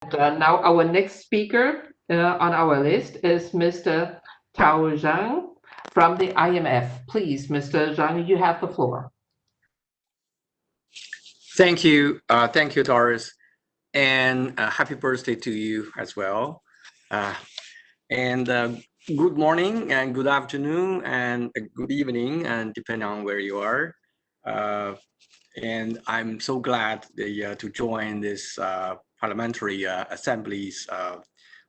Now our next speaker on our list is Mr. Tao Zhang from the IMF. Please, Mr. Zhang, you have the floor. Thank you, Doris, and happy birthday to you as well. Uh, and Good morning, and good afternoon, and good evening, and depending on where you are. Uh, and I'm so glad to join this parliamentary assemblies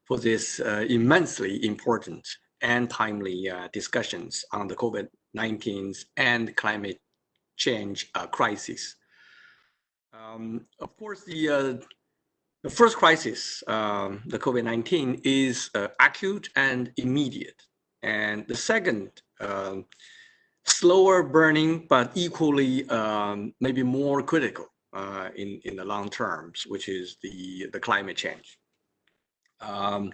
for this immensely important and timely discussions on the COVID-19 and climate change crisis. Of course, the first crisis, the COVID-19, is acute and immediate. And the second, slower burning, but equally maybe more critical in the long terms, which is the climate change. I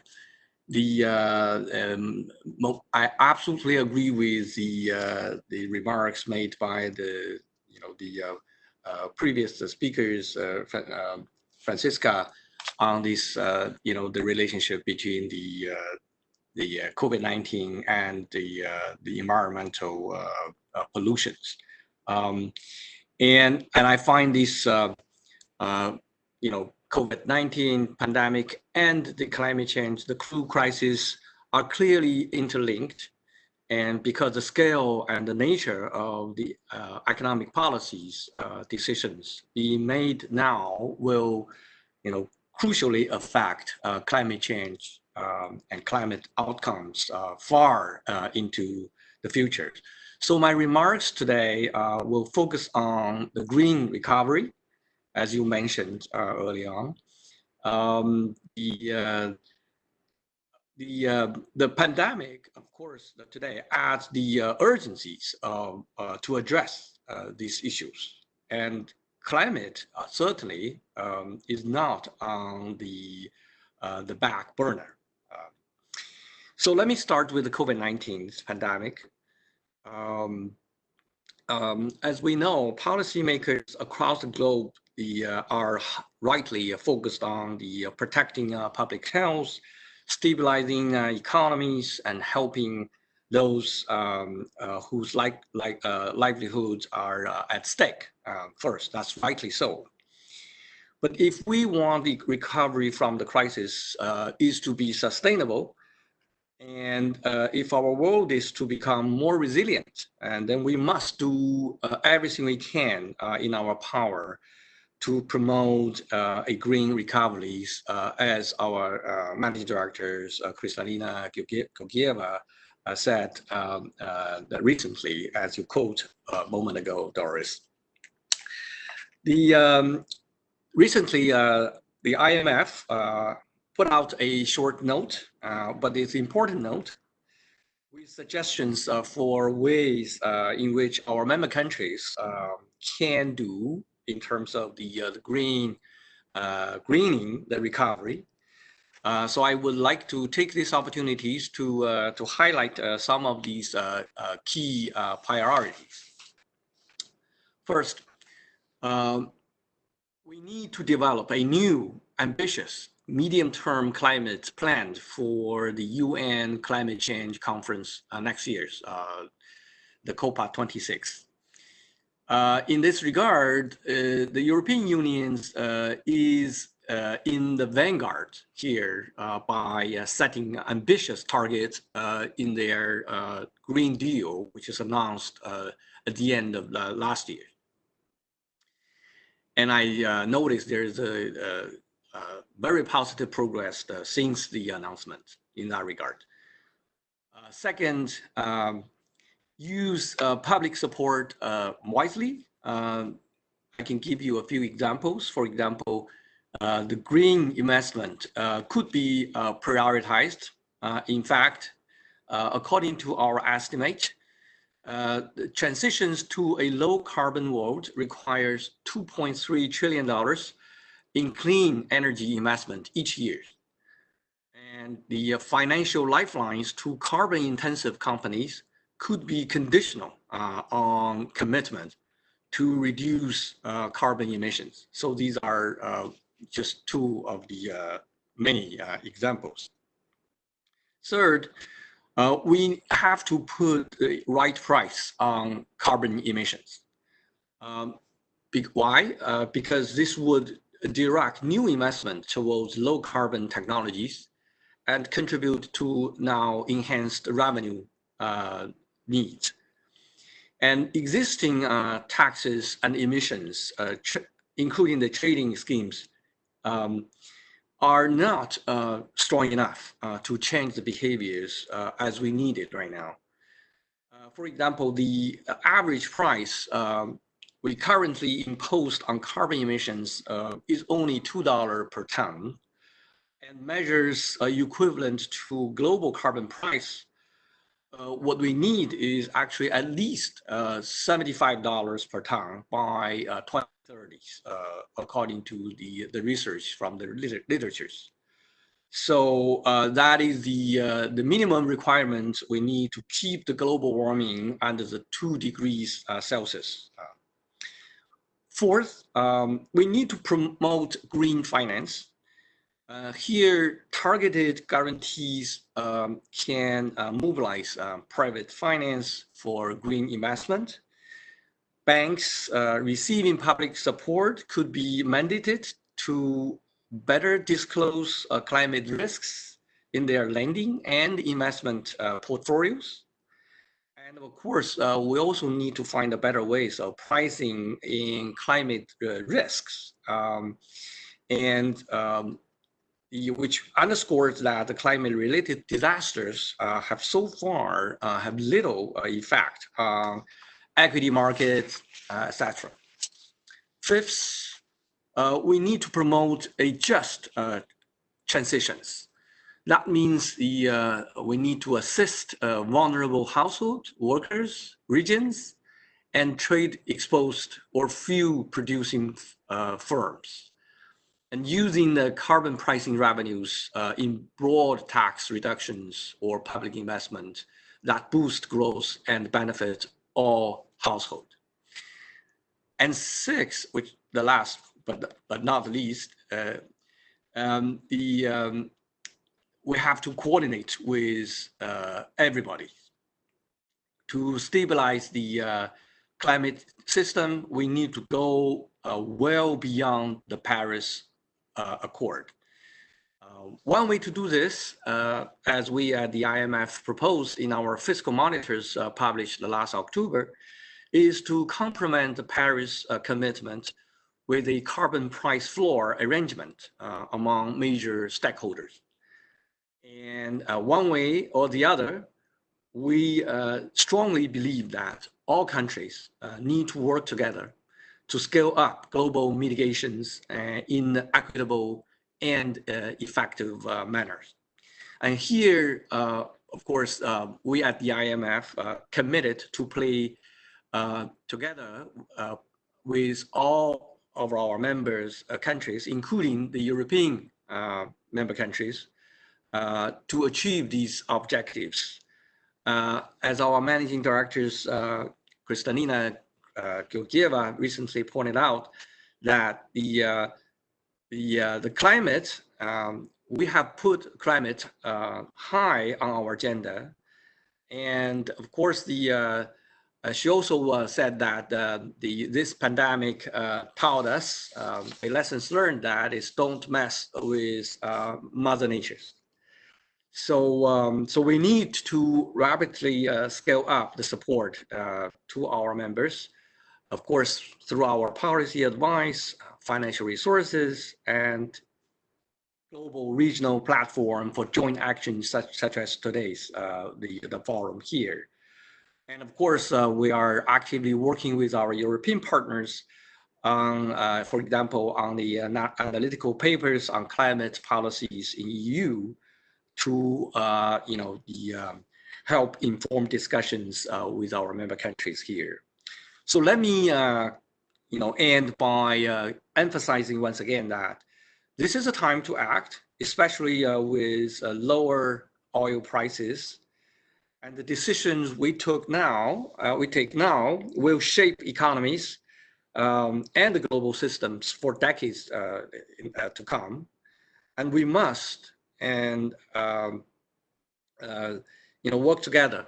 absolutely agree with the remarks made by the previous speakers, Francisca, on this the relationship between the COVID-19 and the environmental pollutions, and I find this COVID-19 pandemic and the climate change, the true crisis, are clearly interlinked. And because the scale and the nature of the economic policies decisions being made now will, crucially affect climate change and climate outcomes far into the future. So my remarks today will focus on the green recovery, as you mentioned early on. The pandemic, of course, today adds the urgencies to address these issues, and climate certainly is not on the back burner. So let me start with the COVID-19 pandemic. As we know, policymakers across the globe are rightly focused on the protecting public health, stabilizing economies, and helping those whose livelihoods are at stake first. That's rightly so. But if we want the recovery from the crisis is to be sustainable, and if our world is to become more resilient, and then we must do everything we can in our power to promote a green recovery, as our managing directors, Kristalina Georgieva, said recently, as you quote a moment ago, Doris. Recently, the IMF put out a short note, but it's an important note, with suggestions for ways in which our member countries can do in terms of the greening the recovery. So I would like to take these opportunities to highlight some of these key priorities. First, we need to develop a new, ambitious, medium-term climate plan for the UN Climate Change Conference next year's, the COP 26. In this regard, the European Union is in the vanguard here by setting ambitious targets in their Green Deal, which is announced at the end of last year. And I noticed there is a very positive progress since the announcement in that regard. Second, use public support wisely. I can give you a few examples. For example, the green investment could be prioritized. In fact, according to our estimate, the transitions to a low carbon world requires $2.3 trillion in clean energy investment each year. And the financial lifelines to carbon intensive companies could be conditional on commitment to reduce carbon emissions. So these are just two of the many examples. Third, we have to put the right price on carbon emissions. Why? Because this would direct new investment towards low carbon technologies and contribute to now enhanced revenue needs. And existing taxes and emissions, including the trading schemes, are not strong enough to change the behaviors as we need it right now. For example, the average price we currently imposed on carbon emissions is only $2 per ton, and measures equivalent to global carbon price. What we need is actually at least $75 per ton by 2030, according to the research from the literatures. So that is the minimum requirement we need to keep the global warming under the 2 degrees Celsius. Fourth, we need to promote green finance. Here, targeted guarantees can mobilize private finance for green investment. Banks receiving public support could be mandated to better disclose climate risks in their lending and investment portfolios. And of course, we also need to find better ways of pricing in climate risks. Which underscores that the climate-related disasters have so far have little effect on equity markets, etc. Fifth, we need to promote a just transitions. That means we need to assist vulnerable households, workers, regions, and trade-exposed or fuel-producing firms, and using the carbon pricing revenues in broad tax reductions or public investment that boost growth and benefit all households. And six, which the last but not the least, we have to coordinate with everybody to stabilize the climate system. We need to go well beyond the Paris Accord. One way to do this, as we at the IMF proposed in our fiscal monitors published last October, is to complement the Paris commitment with a carbon price floor arrangement among major stakeholders. And one way or the other, we strongly believe that all countries need to work together to scale up global mitigations in equitable and effective manners. And here, of course, we at the IMF committed to play together with all of our members countries, including the European member countries, to achieve these objectives. As our managing directors, Kristalina Georgieva, recently pointed out, that the climate, we have put climate high on our agenda, and of course she also said that this pandemic taught us a lessons learned, that is, don't mess with Mother Nature. So we need to rapidly scale up the support to our members, of course, through our policy advice, financial resources, and global regional platform for joint actions such as today's the forum here. And of course, we are actively working with our European partners on, for example, on the analytical papers on climate policies in EU to help inform discussions with our member countries here. So let me end by emphasizing once again that this is a time to act, especially with lower oil prices. And the decisions we take now will shape economies and the global systems for decades to come. and we must work together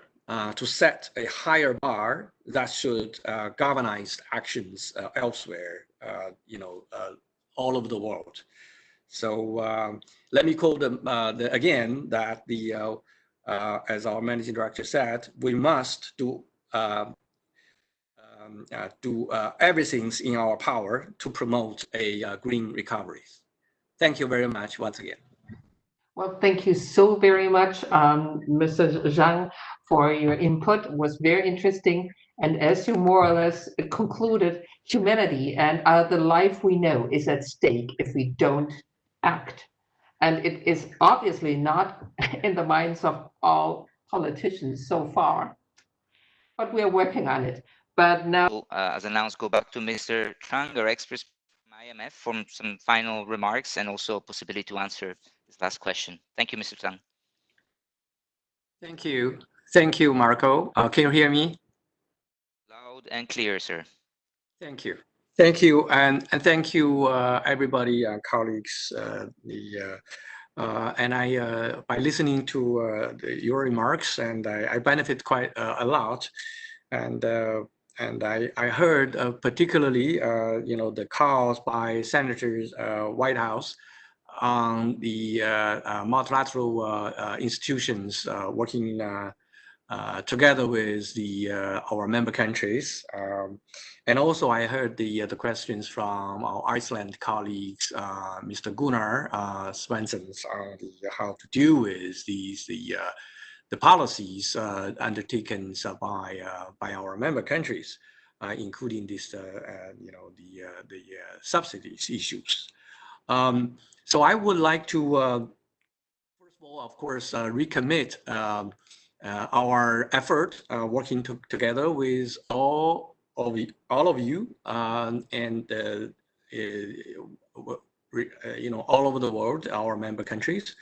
to set a higher bar that should galvanize actions elsewhere, all over the world. So let me quote again that as our managing director said, we must do everything in our power to promote a green recovery. Thank you very much once again. Well, thank you so very much, Mr. Zhang, for your input. It was very interesting. And as you more or less concluded, humanity and the life we know is at stake if we don't act. And it is obviously not in the minds of all politicians so far, but we are working on it. But now, as announced, go back to Mr. Zhang, our expert from IMF, for some final remarks and also a possibility to answer this last question. Thank you, Mr. Zhang. Thank you. Thank you, Marco. Can you hear me? Loud and clear, sir. Thank you. Thank you, and thank you, everybody, colleagues. By listening to your remarks, and I benefit quite a lot, and I heard particularly, the calls by senators, White House, on the multilateral institutions working together with our member countries, and also I heard the questions from our Iceland colleagues, Mr. Gunnar Svensson, on how to deal with the policies undertaken by our member countries, including this the subsidies issues. So I would like to first of all, of course, recommit our effort working together with all of you, and all over the world, our member countries,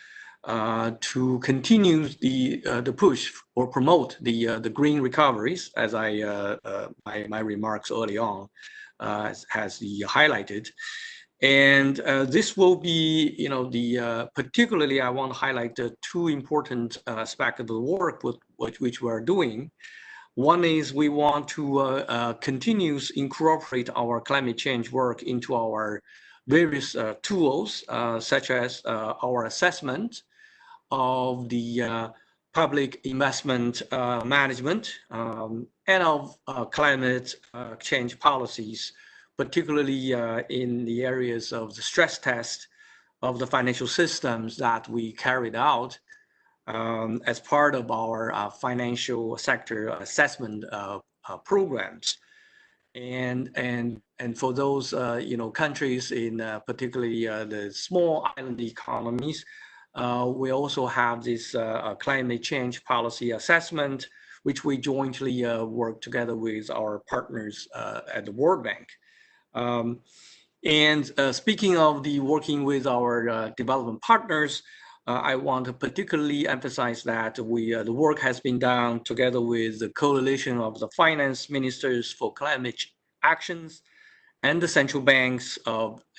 to continue the push or promote the green recoveries, as my remarks early on has highlighted. And this will be, particularly I want to highlight the two important aspects of the work which we are doing. One is we want to continue to incorporate our climate change work into our various tools, such as our assessment of the public investment management and of climate change policies, particularly in the areas of the stress test of the financial systems that we carried out as part of our financial sector assessment programs. And for those countries in particularly the small island economies, we also have this climate change policy assessment, which we jointly work together with our partners at the World Bank. Speaking of the working with our development partners, I want to particularly emphasize that the work has been done together with the coalition of the finance ministers for climate actions and the central banks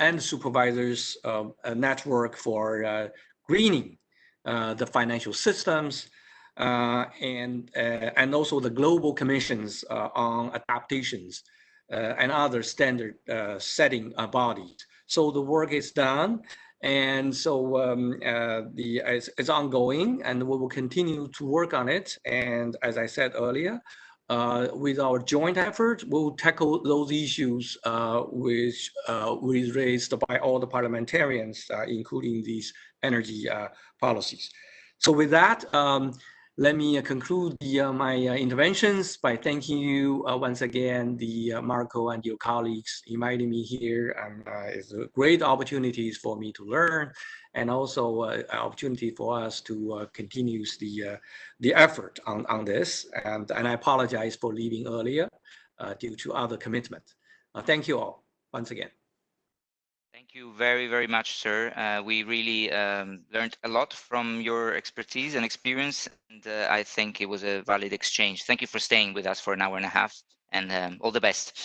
and supervisors of a network for greening the financial systems, and also the global commissions on adaptations and other standard setting bodies. So the work is done, and so it's ongoing, and we will continue to work on it. And as I said earlier, with our joint effort, we'll tackle those issues which was raised by all the parliamentarians, including these energy policies. So with that, let me conclude my interventions by thanking you once again, Marco and your colleagues inviting me here. It's a great opportunities for me to learn, and also an opportunity for us to continue the effort on this. And I apologize for leaving earlier due to other commitments. Thank you all once again. Thank you very, very much, sir. We really learned a lot from your expertise and experience, and I think it was a valid exchange. Thank you for staying with us for an hour and a half, and all the best.